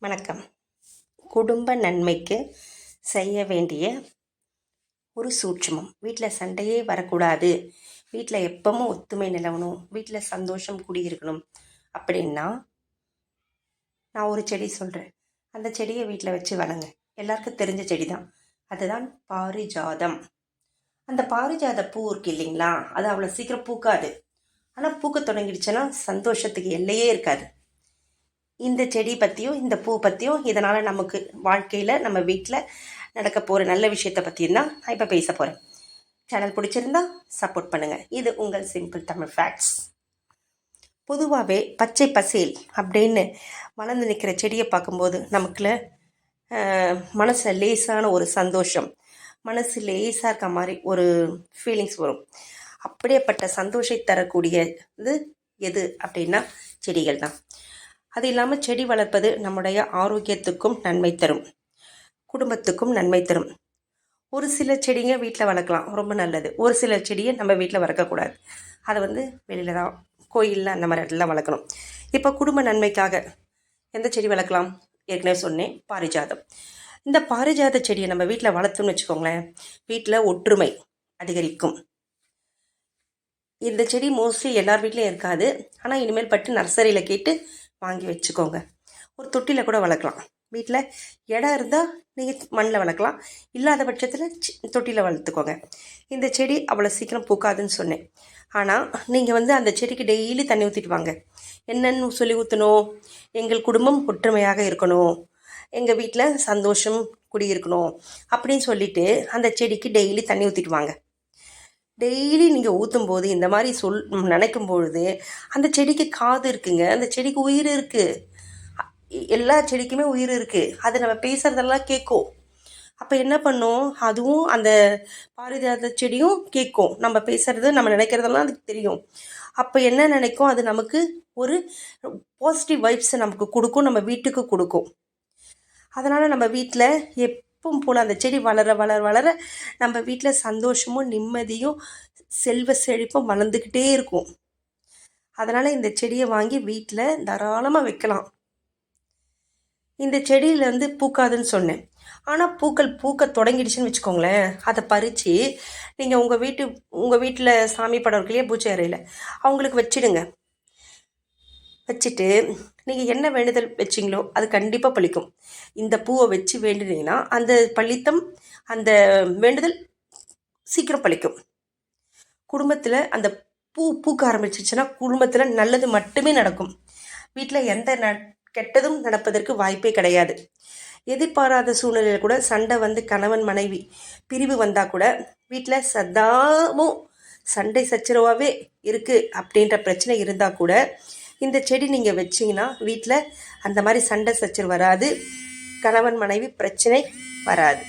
வணக்கம். குடும்ப நன்மைக்கு செய்ய வேண்டிய ஒரு சூட்சுமம். வீட்டில் சண்டையே வரக்கூடாது, வீட்டில் எப்பவும் ஒத்துமை நிலவணும், வீட்டில் சந்தோஷம் குடியிருக்கணும் அப்படின்னா நான் ஒரு செடி சொல்கிறேன். அந்த செடியை வீட்டில் வச்சு வளங்க. எல்லாருக்கும் தெரிஞ்ச செடி தான். அதுதான் பாரிஜாதம். அந்த பாரிஜாத பூ இருக்கு இல்லைங்களா, அது அவ்வளோ சீக்கிரம் பூக்காது. ஆனால் பூக்க தொடங்கிடுச்சுன்னா சந்தோஷத்துக்கு எல்லையே இருக்காது. இந்த செடி பற்றியும் இந்த பூ பற்றியும் இதனால் நமக்கு வாழ்க்கையில் நம்ம வீட்டில் நடக்க போகிற நல்ல விஷயத்தை பற்றியும் தான் நான் இப்போ பேச போகிறேன். சேனல் பிடிச்சிருந்தா சப்போர்ட் பண்ணுங்கள். இது உங்கள் சிம்பிள் தமிழ் ஃபேக்ட்ஸ். பொதுவாகவே பச்சை பசேல் அப்படின்னு வளர்ந்து நிற்கிற செடியை பார்க்கும்போது நமக்குள்ள மனசில் லேசான ஒரு சந்தோஷம், மனசு லேசாக இருக்க மாதிரி ஒரு ஃபீலிங்ஸ் வரும். அப்படியேப்பட்ட சந்தோஷத்தை தரக்கூடிய எது அப்படின்னா செடிகள் தான். அது இல்லாமல் செடி வளர்ப்பது நம்முடைய ஆரோக்கியத்துக்கும் நன்மை தரும், குடும்பத்துக்கும் நன்மை தரும். ஒரு சில செடிங்க வீட்டில் வளர்க்கலாம், ரொம்ப நல்லது. ஒரு சில செடியை நம்ம வீட்டில் வளர்க்கக்கூடாது. அதை வெளியில் தான், கோயிலில் அந்த மாதிரி இடத்துல வளர்க்கணும். இப்போ குடும்ப நன்மைக்காக எந்த செடி வளர்க்கலாம்? ஏற்கனவே சொன்னேன், பாரிஜாதம். இந்த பாரிஜாத செடியை நம்ம வீட்டில் வளர்த்தோன்னு வச்சுக்கோங்களேன், வீட்டில் ஒற்றுமை அதிகரிக்கும். இந்த செடி மோஸ்ட்லி எல்லார் வீட்லேயும் இருக்காது. ஆனால் இனிமேல் பட்டு நர்சரியில் கேட்டு வாங்கி வச்சுக்கோங்க. ஒரு தொட்டியில் கூட வளர்க்கலாம். வீட்டில் இடம் இருந்தால் நீங்கள் மண்ணில் வளர்க்கலாம், இல்லாத பட்சத்தில் தொட்டியில் வளர்த்துக்கோங்க. இந்த செடி அவ்வளோ சீக்கிரம் பூக்காதுன்னு சொன்னேன். ஆனால் நீங்கள் அந்த செடிக்கு டெய்லி தண்ணி ஊற்றிட்டு வாங்க. என்னன்னு சொல்லி ஊற்றணும்? எங்கள் குடும்பம் ஒற்றுமையாக இருக்கணும், எங்கள் வீட்டில் சந்தோஷம் குடியிருக்கணும் அப்படின்னு சொல்லிட்டு அந்த செடிக்கு டெய்லி தண்ணி ஊற்றிட்டு வாங்க. டெய்லி நீங்கள் ஊற்றும் போது இந்த மாதிரி நினைக்கும் பொழுது அந்த செடிக்கு காது இருக்குங்க, அந்த செடிக்கு உயிர் இருக்குது. எல்லா செடிக்குமே உயிர் இருக்குது. அது நம்ம பேசுகிறதெல்லாம் கேட்கும். அப்போ என்ன பண்ணும்? அதுவும் அந்த பாரிஜாத செடியும் கேட்கும். நம்ம பேசுகிறது, நம்ம நினைக்கிறதெல்லாம் அதுக்கு தெரியும். அப்போ என்ன நினைக்கும்? அது நமக்கு ஒரு பாசிட்டிவ் வைப்ஸை நமக்கு கொடுக்கும், நம்ம வீட்டுக்கு கொடுக்கும். அதனால் நம்ம வீட்டில் எப்பவும் போல் அந்த செடி வளர வளர வளர நம்ம வீட்டில் சந்தோஷமும் நிம்மதியும் செல்வ செழிப்பும் வளர்ந்துக்கிட்டே இருக்கும். அதனால் இந்த செடியை வாங்கி வீட்டில் தாராளமாக வைக்கலாம். இந்த செடியில் பூக்காதுன்னு சொன்னேன். ஆனால் பூக்க தொடங்கிடுச்சுன்னு வச்சுக்கோங்களேன், அதை பறித்து நீங்கள் உங்கள் வீட்டில் சாமி படம் இருக்கு இல்லையா, பூஜை அறையில், அவங்களுக்கு வச்சிடுங்க. வச்சுட்டு நீங்கள் என்ன வேண்டுதல் வச்சிங்களோ அது கண்டிப்பாக பழிக்கும். இந்த பூவை வச்சு வேண்டுனீங்கன்னா அந்த பழித்தம், அந்த வேண்டுதல் சீக்கிரம் பழிக்கும். குடும்பத்தில் அந்த பூக்க ஆரம்பிச்சிச்சுன்னா குடும்பத்தில் நல்லது மட்டுமே நடக்கும். வீட்டில் எந்த கெட்டதும் நடப்பதற்கு வாய்ப்பே கிடையாது. எதிர்பாராத சூழ்நிலையில் கூட சண்டை கணவன் மனைவி பிரிவு வந்தால் கூட வீட்டில் சதாவும் சண்டை சச்சரவாகவே இருக்குது அப்படின்ற பிரச்சனை இருந்தால் கூட இந்த செடி நீங்கள் வச்சிங்கன்னா வீட்டில் அந்த மாதிரி சண்டை சச்சரவு வராது, கணவன் மனைவி பிரச்சனை வராது.